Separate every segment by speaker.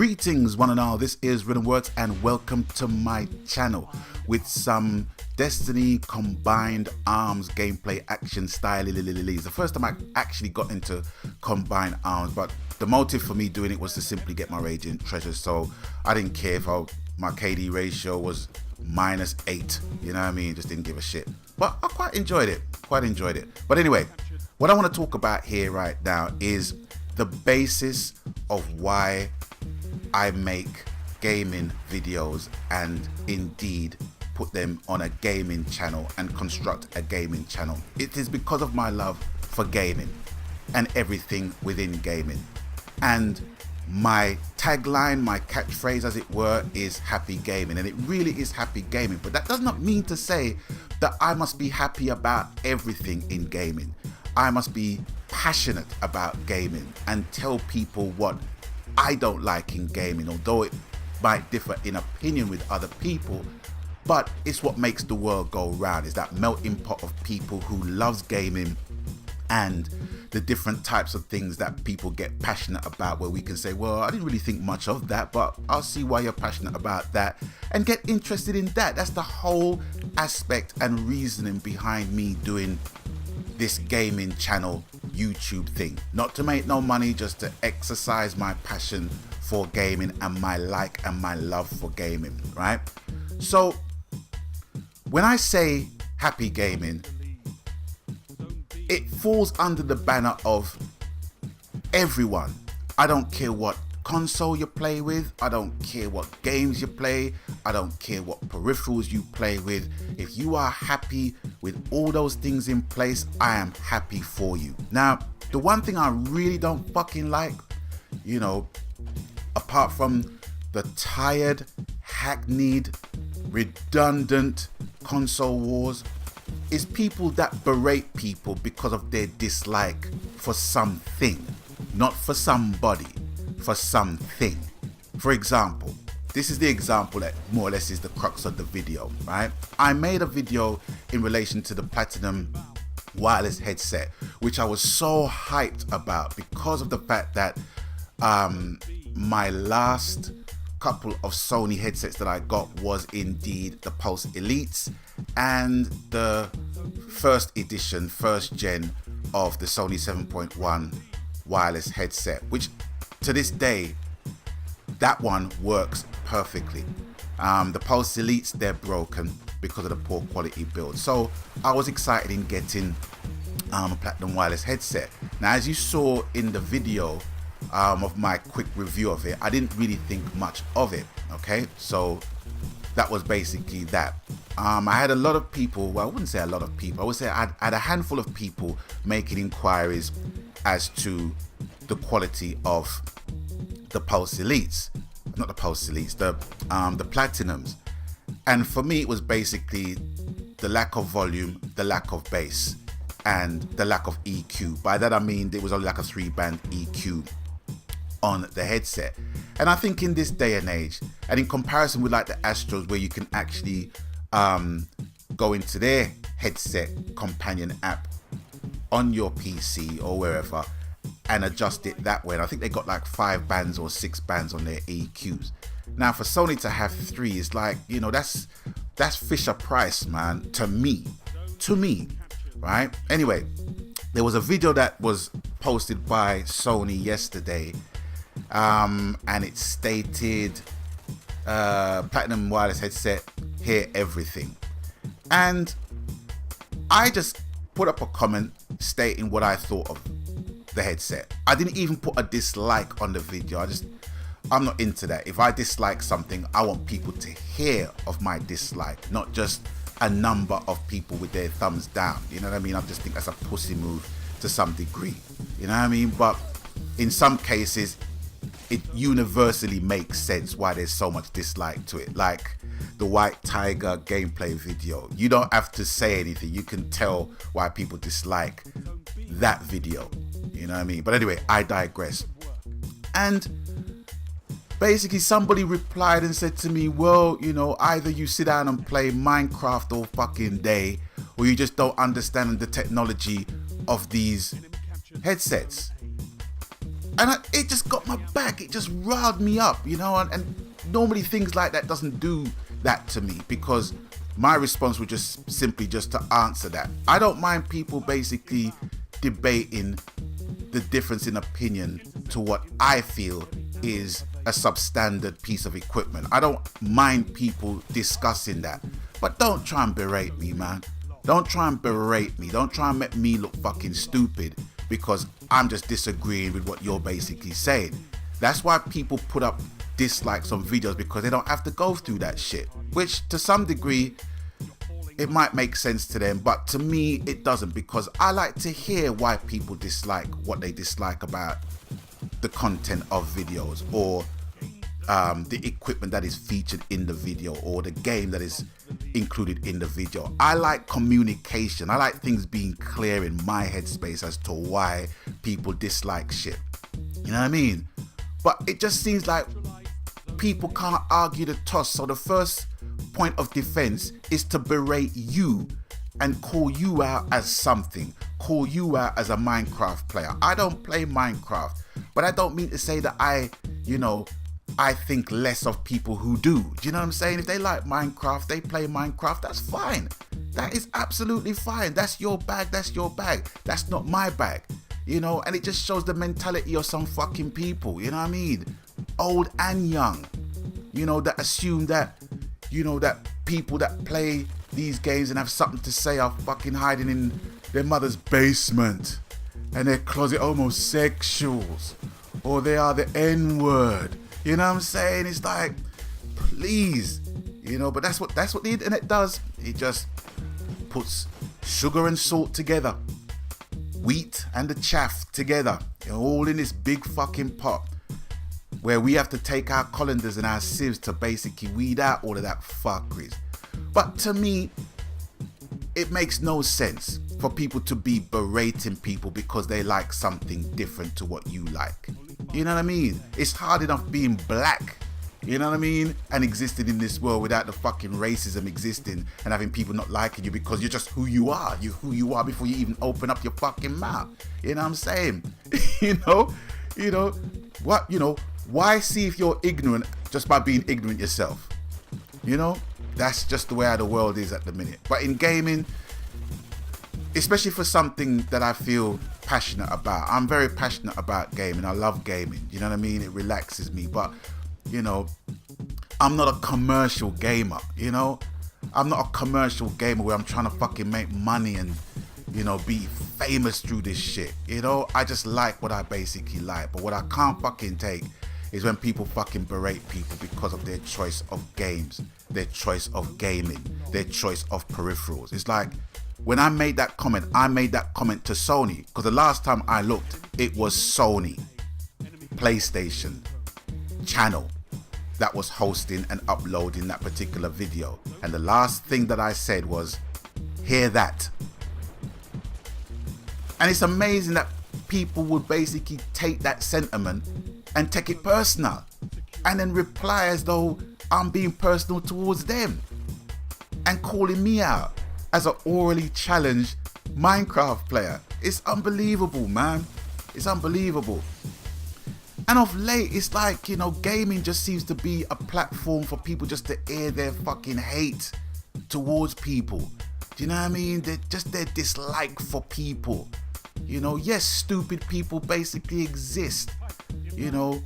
Speaker 1: Greetings one and all, this is Rhythm Words and welcome to my channel with some Destiny Combined Arms gameplay action style. It's the first time I actually got into Combined Arms, but the motive for me doing it was to simply get my Radiant Treasures, so I didn't care if my KD ratio was -8, you know what I mean, just didn't give a shit. But I quite enjoyed it. But anyway, what I want to talk about here right now is the basis of why I make gaming videos and indeed put them on a gaming channel and construct a gaming channel. It is because of my love for gaming and everything within gaming. And my tagline, my catchphrase as it were, is happy gaming, and it really is happy gaming. But that does not mean to say that I must be happy about everything in gaming. I must be passionate about gaming and tell people what I don't like in gaming, although it might differ in opinion with other people. But it's what makes the world go round, is that melting pot of people who loves gaming and the different types of things that people get passionate about, where we can say, well, I didn't really think much of that, but I'll see why you're passionate about that and get interested in that. That's the whole aspect and reasoning behind me doing this gaming channel YouTube thing. Not to make no money, just to exercise my passion for gaming and my like and my love for gaming, right? So when I say happy gaming, it falls under the banner of everyone. I don't care what console you play with, I don't care what games you play, I don't care what peripherals you play with. If you are happy with all those things in place, I am happy for you. Now, the one thing I really don't fucking like, you know, apart from the tired, hackneyed, redundant console wars, is people that berate people because of their dislike for something, not for somebody, for something. For example, this is the example that more or less is the crux of the video, right? I made a video in relation to the Platinum wireless headset, which I was so hyped about because of the fact that my last couple of Sony headsets that I got was indeed the Pulse Elites and the first edition, first gen of the Sony 7.1 wireless headset, which to this day, that one works perfectly. The Pulse Elites, they're broken because of the poor quality build. So I was excited in getting a Platinum wireless headset. Now, as you saw in the video of my quick review of it, I didn't really think much of it, okay? So that was basically that. I had a lot of people, well, I wouldn't say a lot of people, I would say I had a handful of people making inquiries as to the quality of the Pulse Elites, not the Pulse Elites, the Platinums. And for me, it was basically the lack of volume, the lack of bass, and the lack of EQ. By that I mean there was only like a 3-band EQ on the headset. And I think in this day and age, and in comparison with like the Astros, where you can actually go into their headset companion app on your PC or wherever and adjust it that way, and I think they got like 5 bands or 6 bands on their EQs. Now for Sony to have 3 is like, you know, that's Fisher Price, man, to me, right? Anyway, there was a video that was posted by Sony yesterday, and it stated Platinum wireless headset, hear everything. And I just put up a comment stating what I thought of the headset. I didn't even put a dislike on the video. I'm not into that. If I dislike something, I want people to hear of my dislike, not just a number of people with their thumbs down. You know what I mean? I just think that's a pussy move to some degree. You know what I mean? But in some cases, it universally makes sense why there's so much dislike to it. Like the White Tiger gameplay video. You don't have to say anything. You can tell why people dislike that video. You know what I mean? But anyway, I digress. And basically somebody replied and said to me, well, you know, either you sit down and play Minecraft all fucking day, or you just don't understand the technology of these headsets. it just got my back. It just riled me up, you know. And normally things like that doesn't do that to me, because my response was just simply just to answer that. I don't mind people basically debating the difference in opinion to what I feel is a substandard piece of equipment. I don't mind people discussing that, but don't try and berate me, man. Don't try and berate me. Don't try and make me look fucking stupid because I'm just disagreeing with what you're basically saying. That's why people put up dislikes on videos, because they don't have to go through that shit, which to some degree it might make sense to them, but to me it doesn't, because I like to hear why people dislike what they dislike about the content of videos, or the equipment that is featured in the video, or the game that is included in the video. I like communication. I like things being clear in my headspace as to why people dislike shit. You know what I mean? But it just seems like people can't argue the toss. So the first point of defense is to berate you and call you out as something, call you out as a Minecraft player. I don't play Minecraft, but I don't mean to say that I think less of people who do. Do you know what I'm saying? If they like Minecraft, they play Minecraft, that's fine. That is absolutely fine. That's your bag, that's your bag. That's not my bag. You know, and it just shows the mentality of some fucking people, you know what I mean? Old and young, you know, that assume that, you know, that people that play these games and have something to say are fucking hiding in their mother's basement and their closet homosexuals, or they are the N-word. You know what I'm saying? It's like, please, you know, but that's what the internet does. It just puts sugar and salt together, wheat and the chaff together, you know, all in this big fucking pot, where we have to take our colanders and our sieves to basically weed out all of that fuckeries. But to me, it makes no sense for people to be berating people because they like something different to what you like. You know what I mean? It's hard enough being black, you know what I mean, and existing in this world without the fucking racism existing and having people not liking you because you're just who you are. You're who you are before you even open up your fucking mouth. You know what I'm saying? You know what? You know, why see if you're ignorant just by being ignorant yourself? You know, that's just the way how the world is at the minute. But in gaming, especially for something that I feel passionate about, I'm very passionate about gaming. I love gaming, you know what I mean? It relaxes me. But, you know, I'm not a commercial gamer, you know? I'm not a commercial gamer where I'm trying to fucking make money and, you know, be famous through this shit, you know? I just like what I basically like. But what I can't fucking take is when people fucking berate people because of their choice of games, their choice of gaming, their choice of peripherals. It's like, when I made that comment to Sony, because the last time I looked, it was Sony PlayStation channel that was hosting and uploading that particular video. And the last thing that I said was, hear that. And it's amazing that people would basically take that sentiment and take it personal and then reply as though I'm being personal towards them and calling me out as an orally challenged Minecraft player. It's unbelievable, man. It's unbelievable. And of late, it's like, you know, gaming just seems to be a platform for people just to air their fucking hate towards people. Do you know what I mean? Their dislike for people. You know, yes, stupid people basically exist. You know,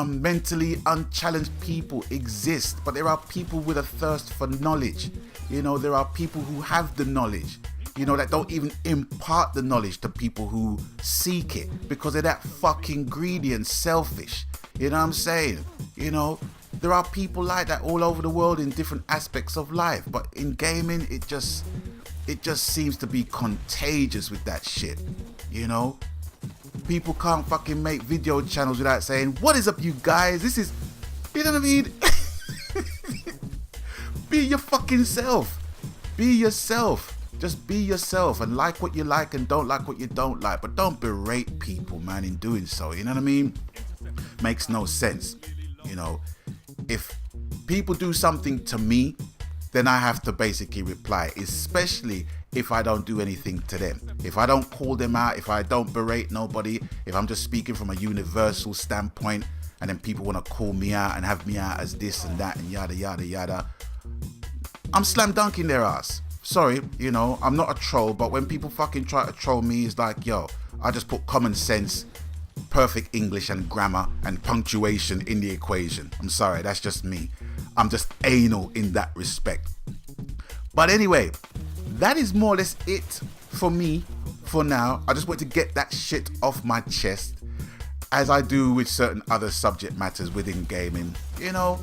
Speaker 1: mentally unchallenged people exist, but there are people with a thirst for knowledge. You know, there are people who have the knowledge, you know, that don't even impart the knowledge to people who seek it because they're that fucking greedy and selfish. You know what I'm saying? You know, there are people like that all over the world in different aspects of life, but in gaming, it just seems to be contagious with that shit, you know? People can't fucking make video channels without saying, what is up, you guys? This is, you know what I mean? Be your fucking self. Be yourself. Just be yourself and like what you like and don't like what you don't like. But don't berate people, man, in doing so. You know what I mean? Makes no sense. You know, if people do something to me then I have to basically reply, especially if I don't do anything to them. If I don't call them out, if I don't berate nobody, if I'm just speaking from a universal standpoint, and then people want to call me out and have me out as this and that and yada yada yada, I'm slam dunking their ass. Sorry, you know, I'm not a troll, but when people fucking try to troll me, it's like, yo, I just put common sense, perfect English and grammar and punctuation in the equation. I'm sorry, that's just me. I'm just anal in that respect. But anyway, that is more or less it for me for now. I just want to get that shit off my chest, as I do with certain other subject matters within gaming. You know,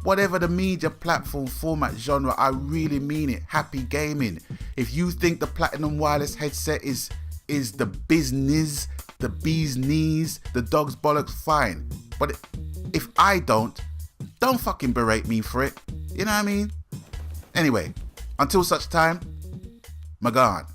Speaker 1: whatever the media, platform, format, genre, I really mean it. Happy gaming. If you think the Platinum Wireless headset is the business, the bee's knees, the dog's bollocks, fine. But if I don't fucking berate me for it. You know what I mean? Anyway, until such time, Magan.